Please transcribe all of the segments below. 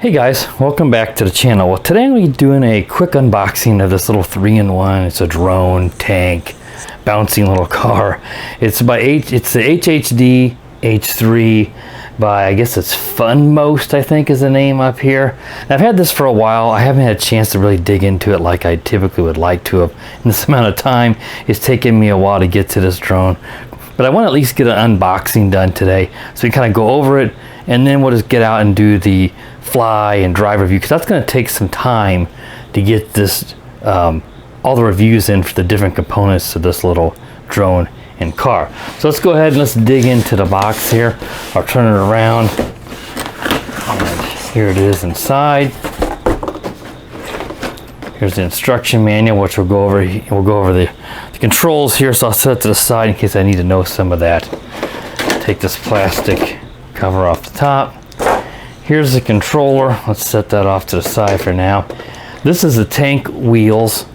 Hey guys, welcome back to the channel. Well, today I'm going to be doing a quick unboxing of this little 3-in-1. It's a drone, tank, bouncing little car. It's the HHD H3 by, I guess it's Funmost, I think is the name up here. And I've had this for a while. I haven't had a chance to really dig into it like I typically would like to have. In this amount of time, it's taken me a while to get to this drone. But I want to at least get an unboxing done today, so we kind of go over it, and then we'll just get out and do the fly and drive review, because that's going to take some time to get this all the reviews in for the different components of this little drone and car. So let's go ahead and let's dig into the box here. I'll turn it around, and here it is inside. Here's the instruction manual, which we'll go over. We'll go over the controls here, so I'll set it to the side in case I need to know some of that. Take this plastic cover off the top. Here's the controller. Let's set that off to the side for now. This is the tank wheels,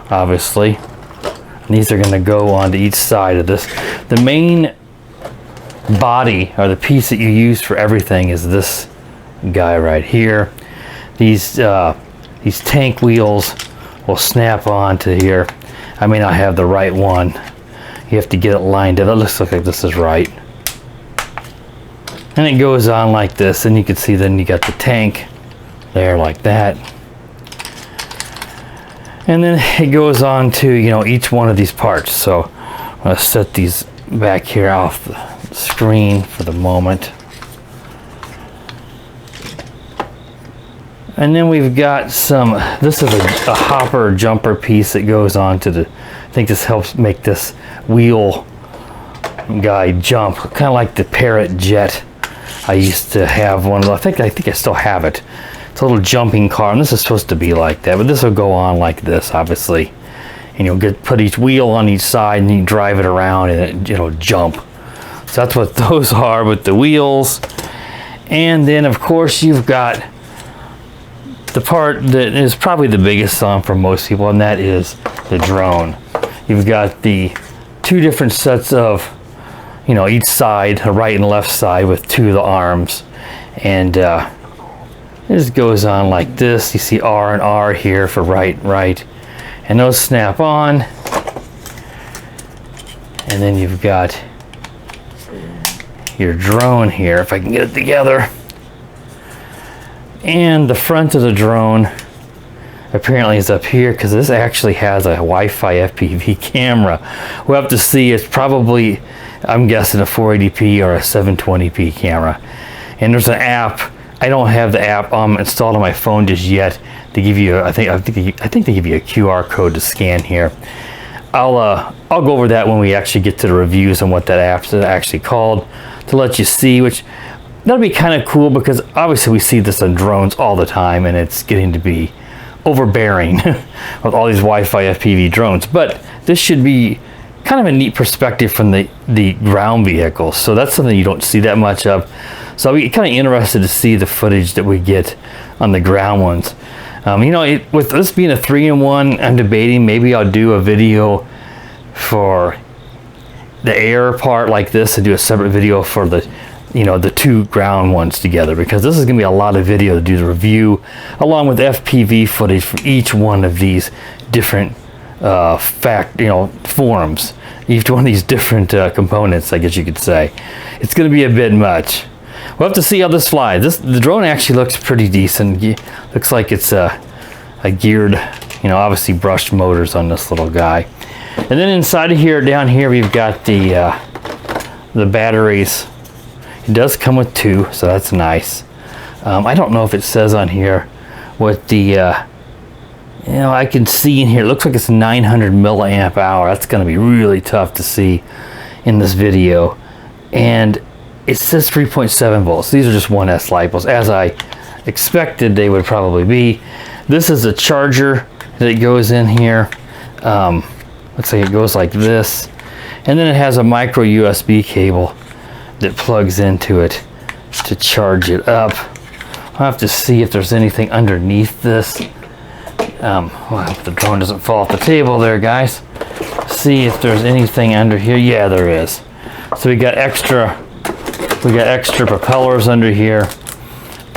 obviously. And these are going to go onto each side of this. The main body, or the piece that you use for everything, is this guy right here. These tank wheels will snap onto here. I may not have the right one. You have to get it lined up. It looks like this is right. And it goes on like this, and you can see then you got the tank there like that. And then it goes on to, each one of these parts. So I'm going to set these back here off the screen for the moment. And then we've got this is a hopper jumper piece that goes on to the, I think this helps make this wheel guy jump, kind of like the Parrot Jet. I used to have one of those. I think I still have it. It's a little jumping car, and this is supposed to be like that, but this will go on like this, obviously. And you'll put each wheel on each side, and you drive it around, and it'll jump. So that's what those are with the wheels. And then, of course, you've got the part that is probably the biggest one for most people, and that is the drone. You've got the two different sets of, each side, a right and left side, with two of the arms. And it just goes on like this. You see R and R here for right. And those snap on. And then you've got your drone here, if I can get it together. And the front of the drone apparently is up here, because this actually has a Wi-Fi FPV camera. We'll have to see. It's probably, I'm guessing, a 480p or a 720p camera. And there's an app. I don't have the app installed on my phone just yet to give you. I think they give you a QR code to scan here. I'll go over that when we actually get to the reviews and what that app is actually called, to let you see. Which that'll be kind of cool, because obviously we see this on drones all the time, and it's getting to be overbearing with all these Wi-Fi FPV drones. But this should be kind of a neat perspective from the ground vehicles. So that's something you don't see that much of. So I'll be kind of interested to see the footage that we get on the ground ones. With this being a 3-in-1, I'm debating maybe I'll do a video for the air part like this, and do a separate video for the two ground ones together, because this is going to be a lot of video to do the review, along with FPV footage for each one of these different forms, each one of these different components, I guess you could say. It's going to be a bit much. We'll have to see how this flies. The drone actually looks pretty decent. Looks like it's a geared, obviously brushed motors on this little guy. And then inside of here, down here, we've got the batteries. It does come with two, so that's nice. I don't know if it says on here what the, I can see in here, it looks like it's 900 milliamp hour. That's going to be really tough to see in this video. And it says 3.7 volts. These are just 1S LiPos, as I expected they would probably be. This is a charger that goes in here. Looks like it goes like this. And then it has a micro USB cable that plugs into it to charge it up. I'll have to see if there's anything underneath this. Well, if the drone doesn't fall off the table there, guys. See if there's anything under here. Yeah, there is. So we got extra propellers under here.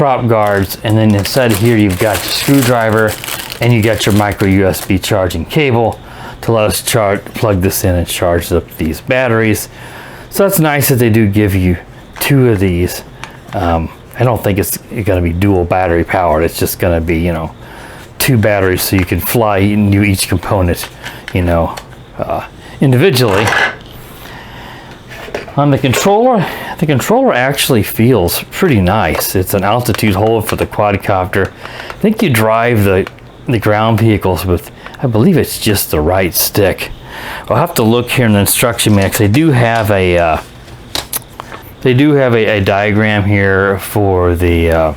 prop guards, and then inside here you've got your screwdriver, and you got your micro USB charging cable to let us plug this in and charge up these batteries. So that's nice that they do give you 2 of these. I don't think it's going to be dual battery powered. It's just going to be, you know, 2 batteries so you can fly into each component, you know, individually. On the controller actually feels pretty nice. It's an altitude hold for the quadcopter. I think you drive the ground vehicles with, I believe it's just the right stick. I'll have to look here in the instruction manual. They do have a diagram here for the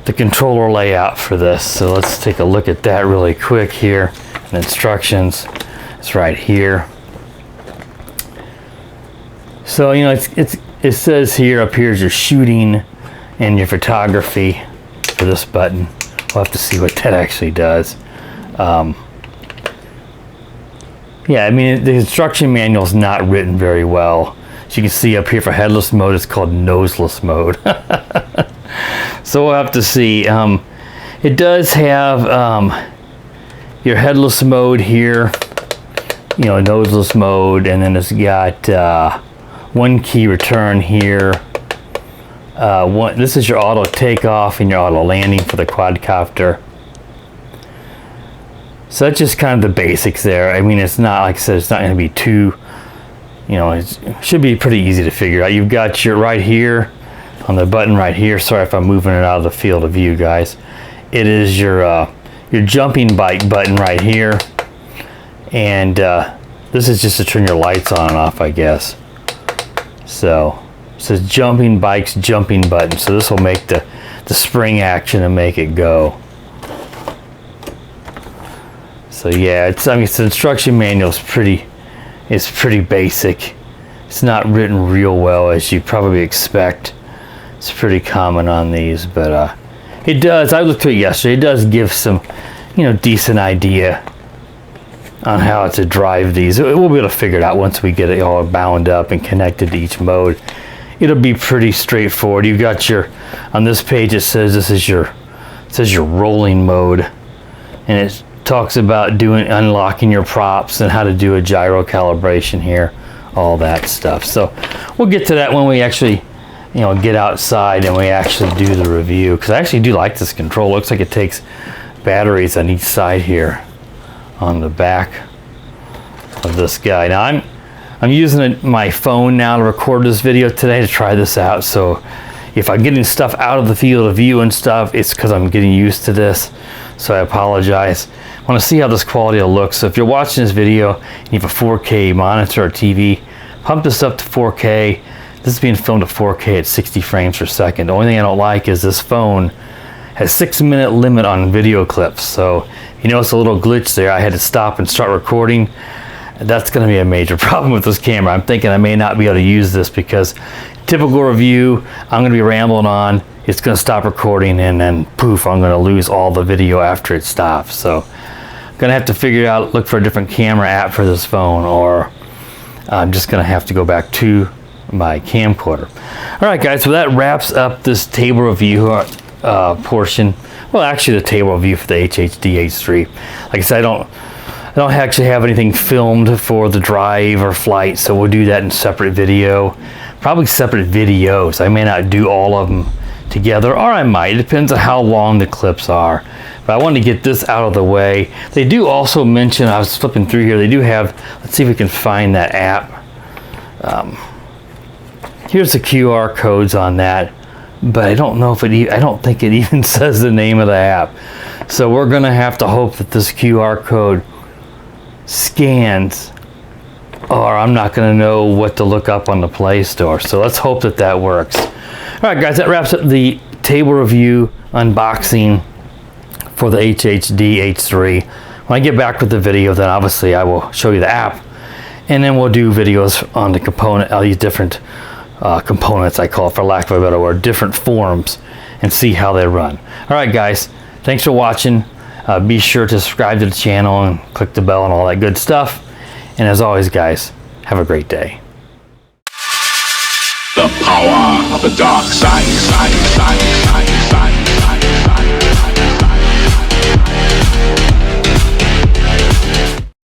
controller layout for this. So let's take a look at that really quick here. The instructions, it's right here. So, you know, it says here, up here is your shooting and your photography for this button. We'll have to see what that actually does. Yeah, I mean, the instruction manual is not written very well. As you can see up here for headless mode, it's called noseless mode. So we'll have to see. It does have your headless mode here, you know, noseless mode, and then it's got 1 key return here. This is your auto takeoff and your auto landing for the quadcopter. So that's just kind of the basics there. I mean, it's not, like I said, it's not going to be too, you know, it should be pretty easy to figure out. You've got your right here on the button right here. Sorry if I'm moving it out of the field of view, guys. It is your jumping bike button right here, and this is just to turn your lights on and off, I guess. So it says jumping bikes, jumping button. So this will make the spring action and make it go. So yeah, I mean, the instruction manual is pretty basic. It's not written real well, as you probably expect. It's pretty common on these, but it does. I looked at it yesterday. It does give some, you know, decent idea on how to drive these. We'll be able to figure it out once we get it all bound up and connected to each mode. It'll be pretty straightforward. You've got your, on this page it says this is your, it says your rolling mode, and it talks about unlocking your props and how to do a gyro calibration here, all that stuff. So we'll get to that when we actually, you know, get outside and we actually do the review, because I actually do like this control. Looks like it takes batteries on each side here on the back of this guy. Now I'm using my phone now to record this video today to try this out. So if I'm getting stuff out of the field of view and stuff, it's because I'm getting used to this. So I apologize. I want to see how this quality will look. So if you're watching this video and you have a 4K monitor or TV, pump this up to 4K. This is being filmed at 4K at 60 frames per second. The only thing I don't like is this phone has 6-minute limit on video clips. So you notice a little glitch there. I had to stop and start recording. That's going to be a major problem with this camera. I'm thinking I may not be able to use this because typical review, I'm going to be rambling on. It's going to stop recording, and then poof, I'm going to lose all the video after it stops. So I'm going to have to figure out, look for a different camera app for this phone, or I'm just going to have to go back to my camcorder. All right, guys, so that wraps up this table review portion. Well, actually the table review for the HHD H3. Like I said, I don't actually have anything filmed for the drive or flight, so we'll do that in separate video. Probably separate videos. I may not do all of them together, or I might. It depends on how long the clips are. But I wanted to get this out of the way. They do also mention, I was flipping through here, they do have, let's see if we can find that app. Here's the QR codes on that, but I don't know if I don't think it even says the name of the app. So we're gonna have to hope that this QR code scans, or I'm not going to know what to look up on the Play Store. So let's hope that that works. All right, guys, that wraps up the table review unboxing for the HHD H3. When I get back with the video, then obviously I will show you the app, and then we'll do videos on the component, all these different components, I call it, for lack of a better word, different forms, and see how they run. All right, guys, thanks for watching. Be sure to subscribe to the channel and click the bell and all that good stuff. And as always, guys, have a great day. The power of the dark side.